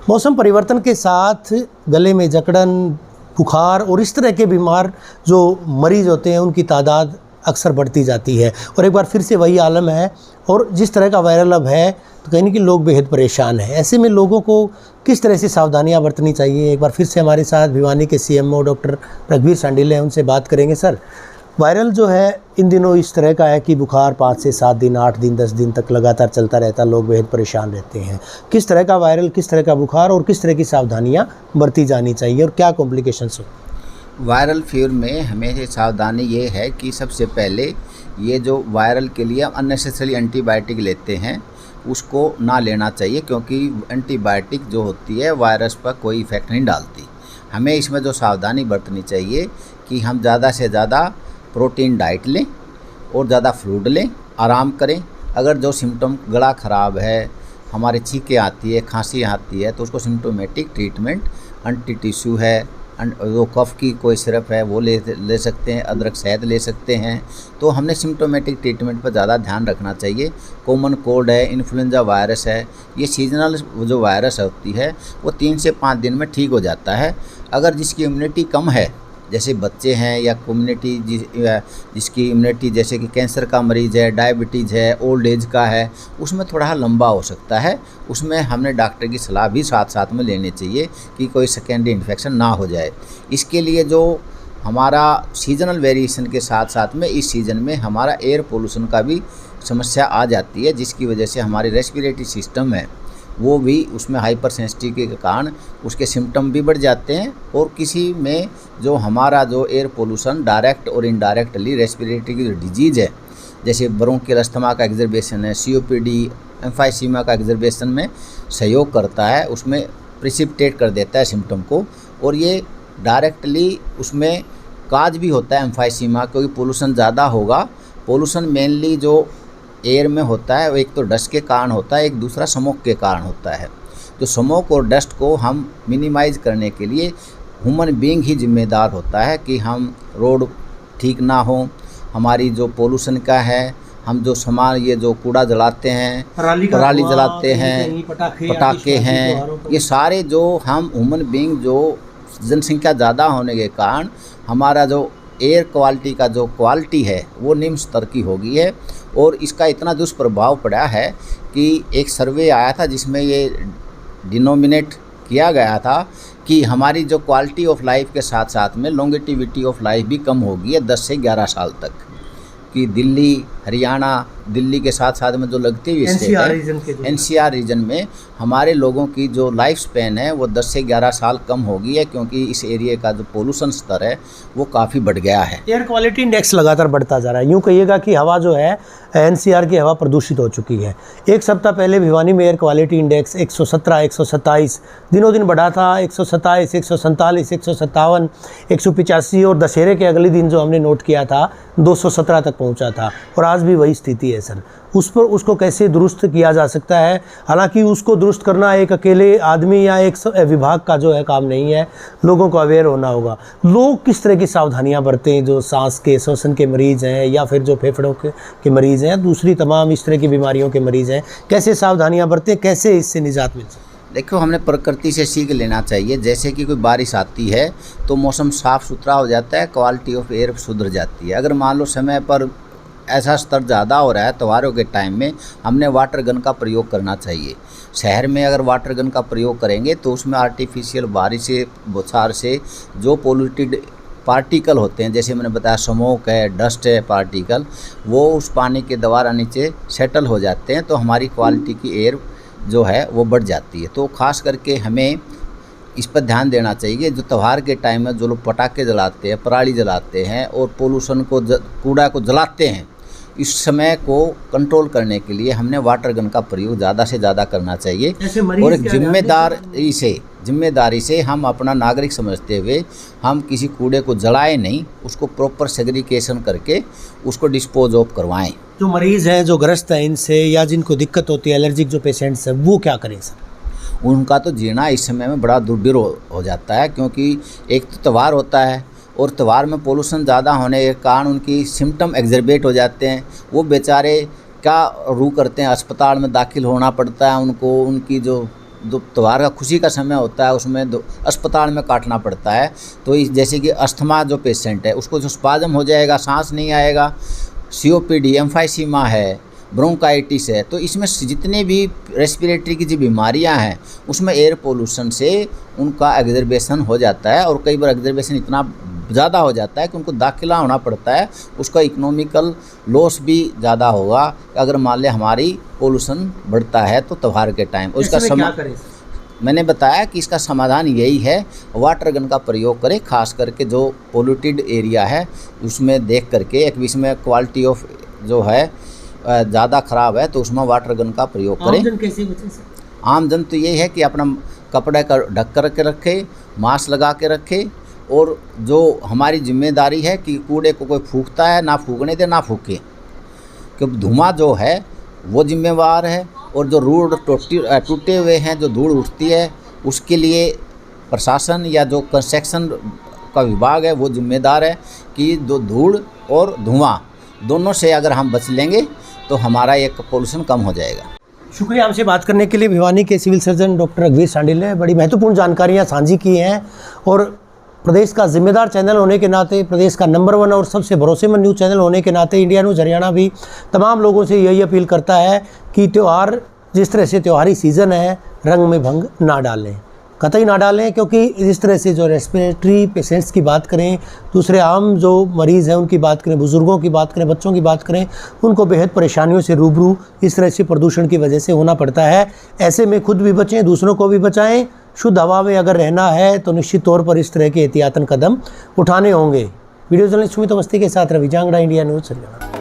मौसम परिवर्तन के साथ गले में जकड़न, बुखार और इस तरह के बीमार जो मरीज़ होते हैं उनकी तादाद अक्सर बढ़ती जाती है और एक बार फिर से वही आलम है। और जिस तरह का वायरल अब है तो कहीं न कहीं लोग बेहद परेशान हैं। ऐसे में लोगों को किस तरह से सावधानियां बरतनी चाहिए, एक बार फिर से हमारे साथ भिवानी के सीएमओ डॉक्टर रघुवीर सांडिल्य हैं, उनसे बात करेंगे। सर, वायरल जो है इन दिनों इस तरह का है कि बुखार 5 से 7 दिन, 8 दिन, 10 दिन तक लगातार चलता रहता है, लोग बेहद परेशान रहते हैं। किस तरह का वायरल, किस तरह का बुखार और किस तरह की सावधानियाँ बरती जानी चाहिए और क्या कॉम्प्लिकेशंस हो? वायरल फीवर में हमें सावधानी ये है कि सबसे पहले ये जो वायरल के लिए अननेसेसरी एंटीबायोटिक लेते हैं उसको ना लेना चाहिए, क्योंकि एंटीबायोटिक जो होती है वायरस पर कोई इफ़ेक्ट नहीं डालती। हमें इसमें जो सावधानी बरतनी चाहिए कि हम ज़्यादा से ज़्यादा प्रोटीन डाइट लें और ज़्यादा फ्लूइड लें, आराम करें। अगर जो सिम्टम गला ख़राब है, हमारे छींकें आती है, खांसी आती है, तो उसको सिम्टोमेटिक ट्रीटमेंट एंटी टिश्यू है, जो कफ़ की कोई सिरप है वो ले सकते हैं, अदरक शहद ले सकते हैं। तो हमने सिम्टोमेटिक ट्रीटमेंट पर ज़्यादा ध्यान रखना चाहिए। कॉमन कोल्ड है, इन्फ्लुएंजा वायरस है, ये सीजनल जो वायरस होती है वो 3 से 5 दिन में ठीक हो जाता है। अगर जिसकी इम्यूनिटी कम है, जैसे बच्चे हैं या कम्युनिटी जिसकी इम्यूनिटी जैसे कि कैंसर का मरीज़ है, डायबिटीज़ है, ओल्ड एज का है, उसमें थोड़ा लंबा हो सकता है। उसमें हमने डॉक्टर की सलाह भी साथ साथ में लेनी चाहिए कि कोई सेकेंडरी इन्फेक्शन ना हो जाए। इसके लिए जो हमारा सीजनल वेरिएशन के साथ साथ में इस सीज़न में हमारा एयर पोल्यूशन का भी समस्या आ जाती है, जिसकी वजह से हमारी रेस्पिरेटरी सिस्टम है वो भी उसमें हाइपर सेंसिटिविटी के कारण उसके सिम्टम भी बढ़ जाते हैं। और किसी में जो हमारा जो एयर पोल्यूशन डायरेक्ट और इनडायरेक्टली रेस्पिरेटरी की जो डिजीज़ है, जैसे ब्रोंकियल अस्थमा का एग्जर्बेशन है, सीओपीडी, एम्फाइसीमा का एग्जर्बेशन में सहयोग करता है, उसमें प्रिसिपिटेट कर देता है सिम्टम को। और ये डायरेक्टली उसमें काज भी होता है एम्फाइसीमा, क्योंकि पोल्यूशन ज़्यादा होगा। पोल्यूशन मेनली जो एयर में होता है वो एक तो डस्ट के कारण होता है, एक दूसरा स्मोक के कारण होता है। तो स्मोक और डस्ट को हम मिनिमाइज़ करने के लिए ह्यूमन बीइंग ही जिम्मेदार होता है कि हम रोड ठीक ना हो, हमारी जो पोल्यूशन का है, हम जो सामान ये जो कूड़ा जलाते हैं, पराली जलाते हैं, पटाखे हैं, ये सारे जो हम ह्यूमन बीइंग जो जनसंख्या ज़्यादा होने के कारण हमारा जो एयर क्वालिटी का जो क्वालिटी है वो निम्न स्तर की हो गई है। और इसका इतना दुष्प्रभाव पड़ा है कि एक सर्वे आया था जिसमें ये डिनोमिनेट किया गया था कि हमारी जो क्वालिटी ऑफ लाइफ के साथ साथ में लॉन्गेटिविटी ऑफ लाइफ भी कम हो गई है 10 से 11 साल तक। कि दिल्ली, हरियाणा, दिल्ली के साथ साथ में जो लगते हुए एनसीआर रीजन में हमारे लोगों की जो लाइफ स्पैन है वो 10 से 11 साल कम हो गई है, क्योंकि इस एरिया का जो पोल्यूशन स्तर है वो काफ़ी बढ़ गया है। एयर क्वालिटी इंडेक्स लगातार बढ़ता जा रहा है। यूँ कहिएगा कि हवा जो है एनसीआर की हवा प्रदूषित हो चुकी है। एक सप्ताह पहले भिवानी में एयर क्वालिटी इंडेक्स 117, 127 दिनों दिन बढ़ा था, 127, 147, 157, 185 और दशहरे के अगले दिन जो हमने नोट किया था 217 तक पहुंचा था। और आज भी वही स्थिति है। सर, उस पर उसको कैसे दुरुस्त किया जा सकता है? हालांकि उसको दुरुस्त करना एक अकेले आदमी या एक विभाग का जो है काम नहीं है, लोगों को अवेयर होना होगा। लोग किस तरह की सावधानियां बरतें जो सांस के, श्वसन के मरीज़ हैं या फिर जो फेफड़ों के मरीज़ हैं, दूसरी तमाम इस तरह की बीमारियों के मरीज़ हैं, कैसे सावधानियाँ बरतें, कैसे इससे निजात मिल सकती? देखो, हमने प्रकृति से सीख लेना चाहिए। जैसे कि कोई बारिश आती है तो मौसम साफ़ सुथरा हो जाता है, क्वालिटी ऑफ एयर सुधर जाती है। अगर मान लो समय पर ऐसा स्तर ज़्यादा हो रहा है त्योहारों के टाइम में, हमने वाटर गन का प्रयोग करना चाहिए। शहर में अगर वाटर गन का प्रयोग करेंगे तो उसमें आर्टिफिशियल बारिश से, बौछार से जो पोल्यूटेड पार्टिकल होते हैं, जैसे मैंने बताया स्मोक है, डस्ट है, पार्टिकल, वो उस पानी के द्वारा नीचे सेटल हो जाते हैं, तो हमारी क्वालिटी की एयर जो है वो बढ़ जाती है। तो ख़ास करके हमें इस पर ध्यान देना चाहिए। जो त्यौहार के टाइम में जो लोग पटाखे जलाते हैं, पराली जलाते हैं और पोल्यूशन को कूड़ा को जलाते हैं, इस समय को कंट्रोल करने के लिए हमने वाटर गन का प्रयोग ज़्यादा से ज़्यादा करना चाहिए। और एक जिम्मेदारी से हम अपना नागरिक समझते हुए हम किसी कूड़े को जलाएं नहीं, उसको प्रॉपर सेग्रीगेशन करके उसको डिस्पोज ऑफ करवाएं। जो मरीज़ हैं, जो ग्रस्त हैं इनसे, या जिनको दिक्कत होती है, एलर्जिक जो पेशेंट्स हैं, वो क्या करें सर? उनका तो जीना इस समय में बड़ा दुर्बिर हो जाता है, क्योंकि एक तो त्यौहार होता है और त्यौहार में पोल्यूशन ज़्यादा होने के कारण उनकी सिम्टम एग्जर्बेट हो जाते हैं। वो बेचारे क्या रू करते हैं, अस्पताल में दाखिल होना पड़ता है उनको, उनकी जो जो त्यौहार का खुशी का समय होता है उसमें अस्पताल में काटना पड़ता है। तो जैसे कि अस्थमा जो पेशेंट है उसको जो स्पाज्म हो जाएगा, सांस नहीं आएगा, COPD, एम्फाइसीमा है, ब्रोंकाइटिस है, तो इसमें जितने भी रेस्पिरेटरी की जो बीमारियां हैं उसमें एयर पोल्यूशन से उनका एग्जर्बेशन हो जाता है। और कई बार एग्जर्बेशन इतना ज़्यादा हो जाता है कि उनको दाखिला होना पड़ता है। उसका इकोनॉमिकल लॉस भी ज़्यादा होगा अगर मान लें हमारी पोल्यूशन बढ़ता है तो त्यौहार के टाइम। उसका मैंने बताया कि इसका समाधान यही है, वाटर गन का प्रयोग करें, खास करके जो पोल्यूटेड एरिया है उसमें देख करके। एक इसमें क्वालिटी ऑफ जो है ज़्यादा ख़राब है तो उसमें वाटर गन का प्रयोग करें। आम जन कैसे बचे सर? आम जन तो यही है कि अपना कपड़े का ढक कर के रखे, मास्क लगा के रखे, और जो हमारी जिम्मेदारी है कि कूड़े को कोई फूंकता है ना फूंकने दे, ना फूके, क्योंकि धुआं जो है वो जिम्मेवार है। और जो रोड टूटे हुए हैं, जो धूल उठती है, उसके लिए प्रशासन या जो कंस्ट्रक्शन का विभाग है वो जिम्मेदार है कि जो धूल और धुआं दोनों से अगर हम बच लेंगे तो हमारा एक पोल्यूशन कम हो जाएगा। शुक्रिया हमसे बात करने के लिए। भिवानी के सिविल सर्जन डॉक्टर रघुवीर सांडिल ने बड़ी महत्वपूर्ण जानकारियाँ साझी की हैं और प्रदेश का जिम्मेदार चैनल होने के नाते, प्रदेश का नंबर 1 और सबसे भरोसेमंद न्यूज़ चैनल होने के नाते इंडिया न्यूज़ हरियाणा भी तमाम लोगों से यही अपील करता है कि त्यौहार, जिस तरह से त्योहारी सीज़न है, रंग में भंग ना डालें, कतई ना डालें। क्योंकि इस तरह से जो रेस्पिरेटरी पेशेंट्स की बात करें, दूसरे आम जो मरीज़ हैं उनकी बात करें, बुज़ुर्गों की बात करें, बच्चों की बात करें, उनको बेहद परेशानियों से रूबरू इस तरह से प्रदूषण की वजह से होना पड़ता है। ऐसे में खुद भी बचें, दूसरों को भी बचाएं। शुद्ध हवा में अगर रहना है तो निश्चित तौर पर इस तरह के एहतियातन कदम उठाने होंगे। वीडियो जर्नलिस्ट सुमित अवस्थी के साथ रवि जांगड़ा, इंडिया न्यूज़ हरियाणा।